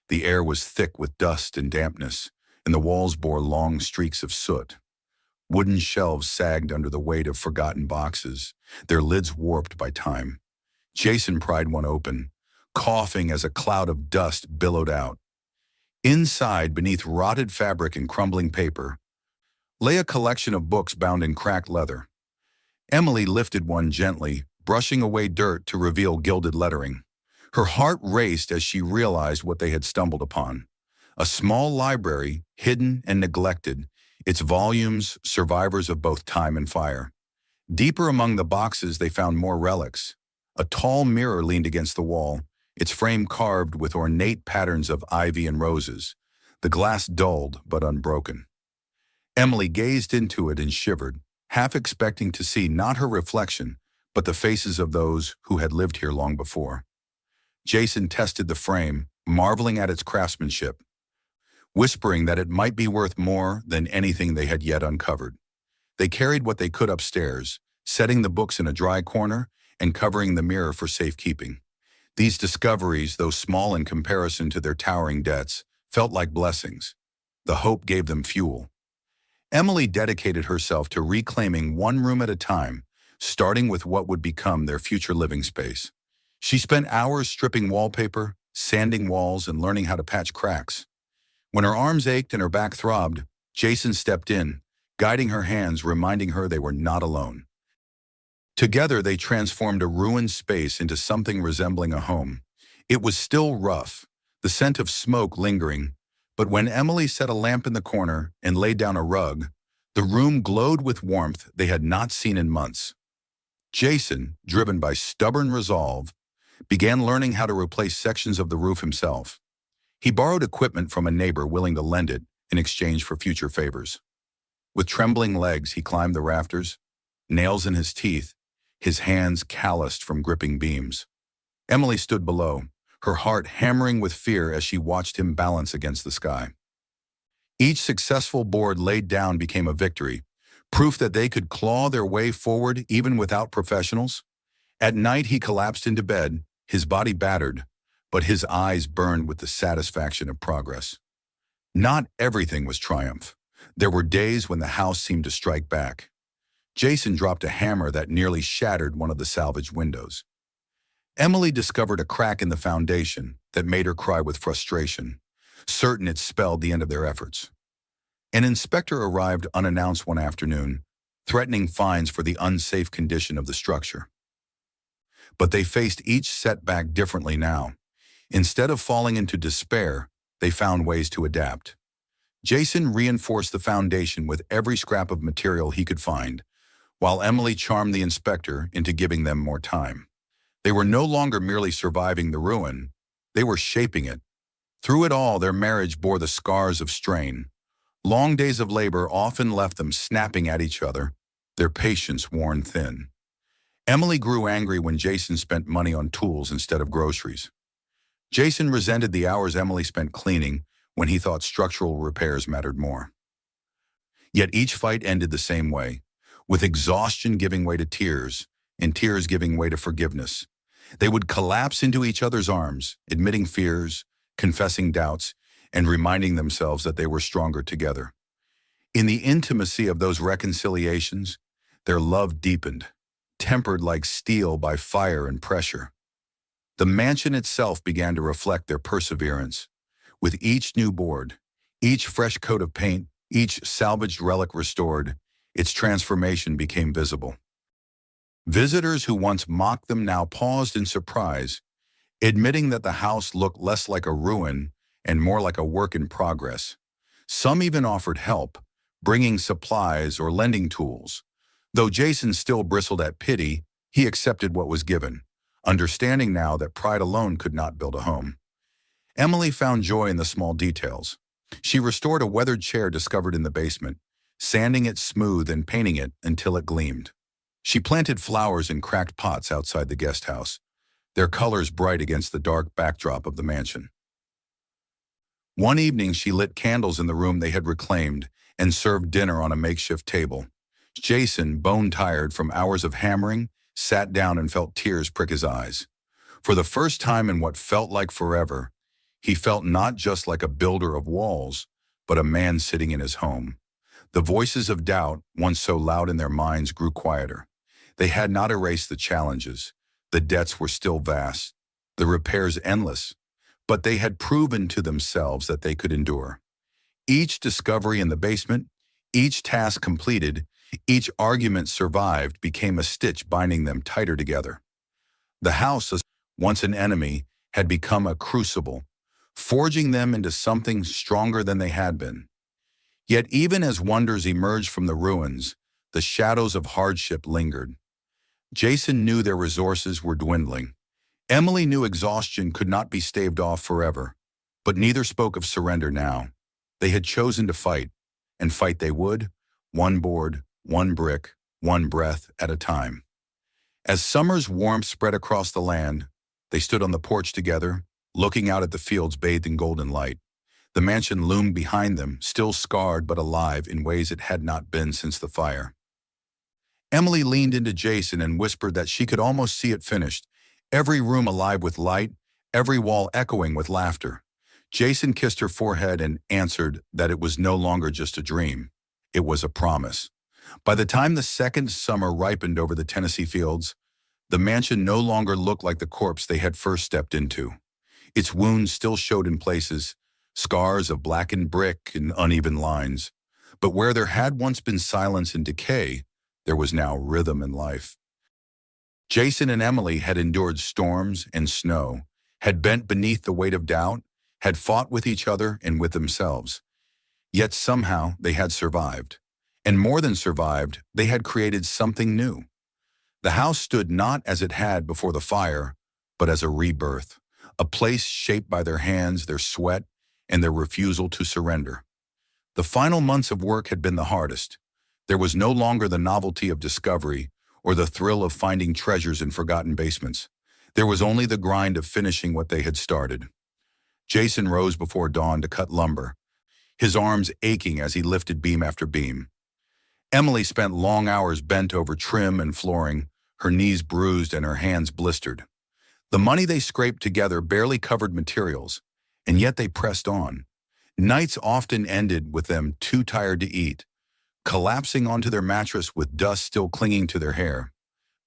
The air was thick with dust and dampness, and the walls bore long streaks of soot. Wooden shelves sagged under the weight of forgotten boxes, their lids warped by time. Jason pried one open, coughing as a cloud of dust billowed out. Inside, beneath rotted fabric and crumbling paper, lay a collection of books bound in cracked leather. Emily lifted one gently, brushing away dirt to reveal gilded lettering. Her heart raced as she realized what they had stumbled upon. A small library, hidden and neglected, its volumes survivors of both time and fire. Deeper among the boxes they found more relics. A tall mirror leaned against the wall, its frame carved with ornate patterns of ivy and roses, the glass dulled but unbroken. Emily gazed into it and shivered, half expecting to see not her reflection, but the faces of those who had lived here long before. Jason tested the frame, marveling at its craftsmanship, whispering that it might be worth more than anything they had yet uncovered. They carried what they could upstairs, setting the books in a dry corner and covering the mirror for safekeeping. These discoveries, though small in comparison to their towering debts, felt like blessings. The hope gave them fuel. Emily dedicated herself to reclaiming one room at a time, starting with what would become their future living space. She spent hours stripping wallpaper, sanding walls, and learning how to patch cracks. When her arms ached and her back throbbed, Jason stepped in, guiding her hands, reminding her they were not alone. Together, they transformed a ruined space into something resembling a home. It was still rough, the scent of smoke lingering, but when Emily set a lamp in the corner and laid down a rug, the room glowed with warmth they had not seen in months. Jason, driven by stubborn resolve, began learning how to replace sections of the roof himself. He borrowed equipment from a neighbor willing to lend it in exchange for future favors. With trembling legs, he climbed the rafters, nails in his teeth, his hands calloused from gripping beams. Emily stood below, her heart hammering with fear as she watched him balance against the sky. Each successful board laid down became a victory, proof that they could claw their way forward even without professionals. At night, he collapsed into bed, his body battered, but his eyes burned with the satisfaction of progress. Not everything was triumph. There were days when the house seemed to strike back. Jason dropped a hammer that nearly shattered one of the salvaged windows. Emily discovered a crack in the foundation that made her cry with frustration, certain it spelled the end of their efforts. An inspector arrived unannounced one afternoon, threatening fines for the unsafe condition of the structure. But they faced each setback differently now. Instead of falling into despair, they found ways to adapt. Jason reinforced the foundation with every scrap of material he could find, while Emily charmed the inspector into giving them more time. They were no longer merely surviving the ruin, they were shaping it. Through it all, their marriage bore the scars of strain. Long days of labor often left them snapping at each other, their patience worn thin. Emily grew angry when Jason spent money on tools instead of groceries. Jason resented the hours Emily spent cleaning when he thought structural repairs mattered more. Yet each fight ended the same way, with exhaustion giving way to tears, and tears giving way to forgiveness. They would collapse into each other's arms, admitting fears, confessing doubts, and reminding themselves that they were stronger together. In the intimacy of those reconciliations, their love deepened, tempered like steel by fire and pressure. The mansion itself began to reflect their perseverance. With each new board, each fresh coat of paint, each salvaged relic restored, its transformation became visible. Visitors who once mocked them now paused in surprise, admitting that the house looked less like a ruin and more like a work in progress. Some even offered help, bringing supplies or lending tools. Though Jason still bristled at pity, he accepted what was given, understanding now that pride alone could not build a home. Emily found joy in the small details. She restored a weathered chair discovered in the basement, sanding it smooth and painting it until it gleamed. She planted flowers in cracked pots outside the guest house, their colors bright against the dark backdrop of the mansion. One evening, she lit candles in the room they had reclaimed and served dinner on a makeshift table. Jason, bone-tired from hours of hammering, sat down and felt tears prick his eyes. For the first time in what felt like forever, he felt not just like a builder of walls, but a man sitting in his home. The voices of doubt, once so loud in their minds, grew quieter. They had not erased the challenges. The debts were still vast, the repairs endless, but they had proven to themselves that they could endure. Each discovery in the basement, each task completed, each argument survived became a stitch binding them tighter together. The house, once an enemy, had become a crucible, forging them into something stronger than they had been. Yet even as wonders emerged from the ruins, the shadows of hardship lingered. Jason knew their resources were dwindling. Emily knew exhaustion could not be staved off forever, but neither spoke of surrender now. They had chosen to fight, and fight they would, one board, one brick, one breath at a time. As summer's warmth spread across the land, they stood on the porch together, looking out at the fields bathed in golden light. The mansion loomed behind them, still scarred but alive in ways it had not been since the fire. Emily leaned into Jason and whispered that she could almost see it finished, every room alive with light, every wall echoing with laughter. Jason kissed her forehead and answered that it was no longer just a dream. It was a promise. By the time the second summer ripened over the Tennessee fields, the mansion no longer looked like the corpse they had first stepped into. Its wounds still showed in places, scars of blackened brick and uneven lines. But where there had once been silence and decay, there was now rhythm and life. Jason and Emily had endured storms and snow, had bent beneath the weight of doubt, had fought with each other and with themselves. Yet somehow they had survived. And more than survived, they had created something new. The house stood not as it had before the fire, but as a rebirth, a place shaped by their hands, their sweat, and their refusal to surrender. The final months of work had been the hardest. There was no longer the novelty of discovery or the thrill of finding treasures in forgotten basements. There was only the grind of finishing what they had started. Jason rose before dawn to cut lumber, his arms aching as he lifted beam after beam. Emily spent long hours bent over trim and flooring, her knees bruised and her hands blistered. The money they scraped together barely covered materials, and yet they pressed on. Nights often ended with them too tired to eat, collapsing onto their mattress with dust still clinging to their hair.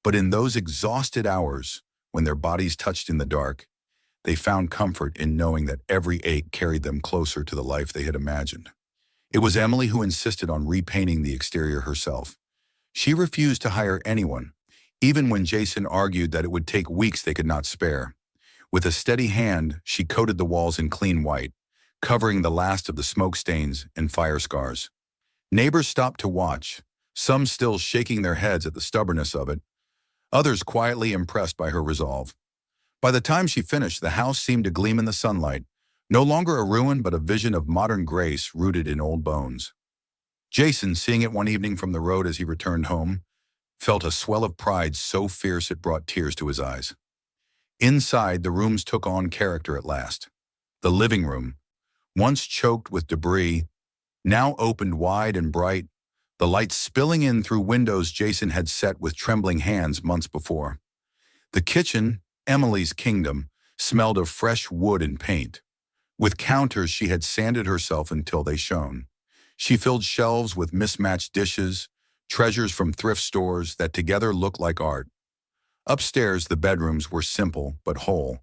But in those exhausted hours, when their bodies touched in the dark, they found comfort in knowing that every ache carried them closer to the life they had imagined. It was Emily who insisted on repainting the exterior herself. She refused to hire anyone, even when Jason argued that it would take weeks they could not spare. With a steady hand, she coated the walls in clean white, covering the last of the smoke stains and fire scars. Neighbors stopped to watch, some still shaking their heads at the stubbornness of it, others quietly impressed by her resolve. By the time she finished, the house seemed to gleam in the sunlight, no longer a ruin but a vision of modern grace rooted in old bones. Jason, seeing it one evening from the road as he returned home, felt a swell of pride so fierce it brought tears to his eyes. Inside, the rooms took on character at last. The living room, once choked with debris, now opened wide and bright, the light spilling in through windows Jason had set with trembling hands months before. The kitchen, Emily's kingdom, smelled of fresh wood and paint. With counters she had sanded herself until they shone. She filled shelves with mismatched dishes, treasures from thrift stores that together looked like art. Upstairs, the bedrooms were simple but whole,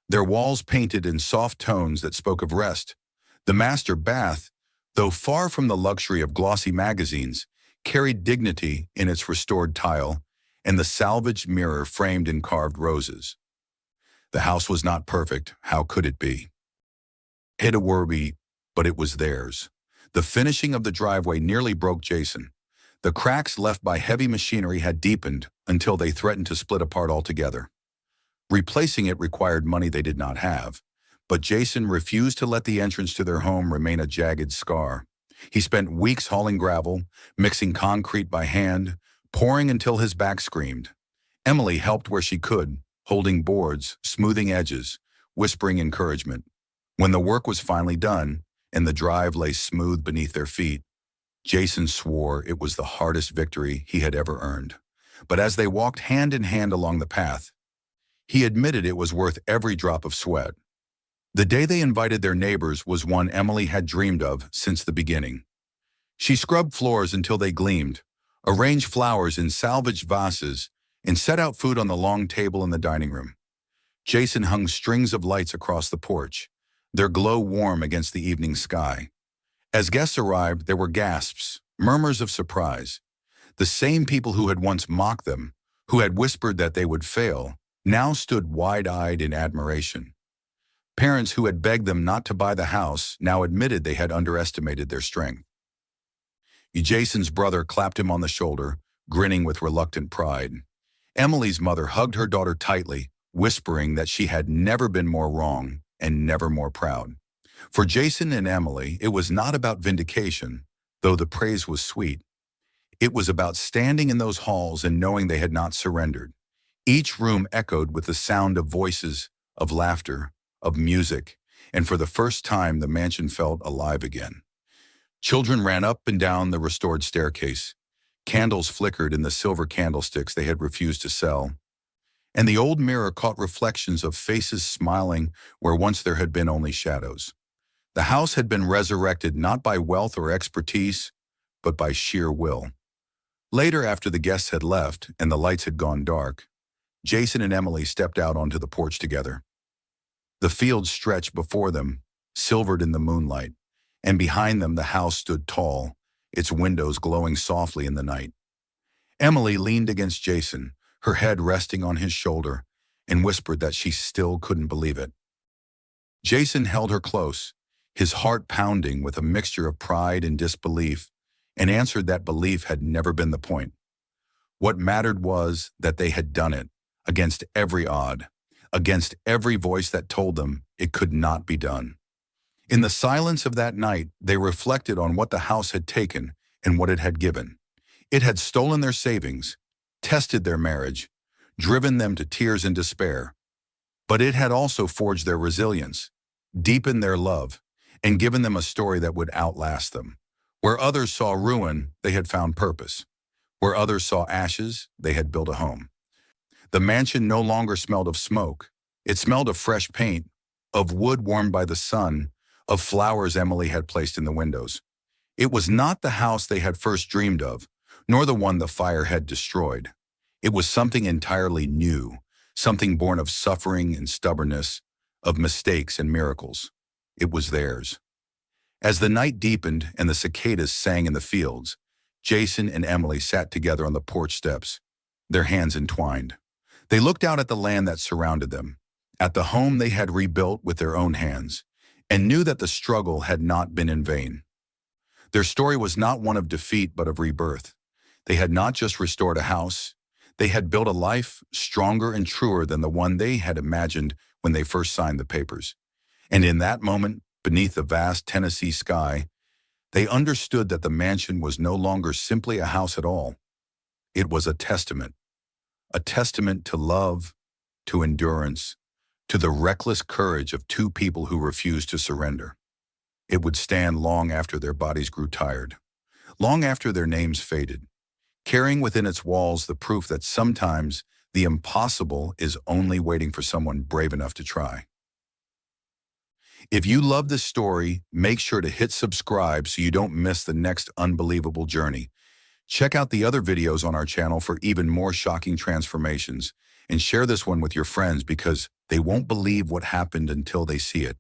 their walls painted in soft tones that spoke of rest. The master bath, though far from the luxury of glossy magazines, carried dignity in its restored tile and the salvaged mirror framed in carved roses. The house was not perfect, how could it be? It a worry, but it was theirs. The finishing of the driveway nearly broke Jason. The cracks left by heavy machinery had deepened until they threatened to split apart altogether. Replacing it required money they did not have, but Jason refused to let the entrance to their home remain a jagged scar. He spent weeks hauling gravel, mixing concrete by hand, pouring until his back screamed. Emily helped where she could, holding boards, smoothing edges, whispering encouragement. When the work was finally done, and the drive lay smooth beneath their feet, Jason swore it was the hardest victory he had ever earned. But as they walked hand in hand along the path, he admitted it was worth every drop of sweat. The day they invited their neighbors was one Emily had dreamed of since the beginning. She scrubbed floors until they gleamed, arranged flowers in salvaged vases, and set out food on the long table in the dining room. Jason hung strings of lights across the porch, their glow warm against the evening sky. As guests arrived, there were gasps, murmurs of surprise. The same people who had once mocked them, who had whispered that they would fail, now stood wide-eyed in admiration. Parents who had begged them not to buy the house now admitted they had underestimated their strength. Jason's brother clapped him on the shoulder, grinning with reluctant pride. Emily's mother hugged her daughter tightly, whispering that she had never been more wrong and never more proud. For Jason and Emily, it was not about vindication, though the praise was sweet. It was about standing in those halls and knowing they had not surrendered. Each room echoed with the sound of voices, of laughter, of music, and for the first time the mansion felt alive again. Children ran up and down the restored staircase. Candles flickered in the silver candlesticks they had refused to sell, and the old mirror caught reflections of faces smiling where once there had been only shadows. The house had been resurrected not by wealth or expertise, but by sheer will. Later, after the guests had left and the lights had gone dark, Jason and Emily stepped out onto the porch together. The fields stretched before them, silvered in the moonlight, and behind them the house stood tall, its windows glowing softly in the night. Emily leaned against Jason, her head resting on his shoulder, and whispered that she still couldn't believe it. Jason held her close, his heart pounding with a mixture of pride and disbelief, and answered that belief had never been the point. What mattered was that they had done it, against every odd, against every voice that told them it could not be done. In the silence of that night, they reflected on what the house had taken and what it had given. It had stolen their savings, tested their marriage, driven them to tears and despair. But it had also forged their resilience, deepened their love, and given them a story that would outlast them. Where others saw ruin, they had found purpose. Where others saw ashes, they had built a home. The mansion no longer smelled of smoke. It smelled of fresh paint, of wood warmed by the sun, of flowers Emily had placed in the windows. It was not the house they had first dreamed of, nor the one the fire had destroyed. It was something entirely new, something born of suffering and stubbornness, of mistakes and miracles. It was theirs. As the night deepened and the cicadas sang in the fields, Jason and Emily sat together on the porch steps, their hands entwined. They looked out at the land that surrounded them, at the home they had rebuilt with their own hands, and knew that the struggle had not been in vain. Their story was not one of defeat but of rebirth. They had not just restored a house, they had built a life stronger and truer than the one they had imagined when they first signed the papers. And in that moment, beneath the vast Tennessee sky, they understood that the mansion was no longer simply a house at all. It was a testament to love, to endurance, to the reckless courage of two people who refused to surrender. It would stand long after their bodies grew tired, long after their names faded, carrying within its walls the proof that sometimes the impossible is only waiting for someone brave enough to try. If you love this story, make sure to hit subscribe so you don't miss the next unbelievable journey. Check out the other videos on our channel for even more shocking transformations, and share this one with your friends because they won't believe what happened until they see it.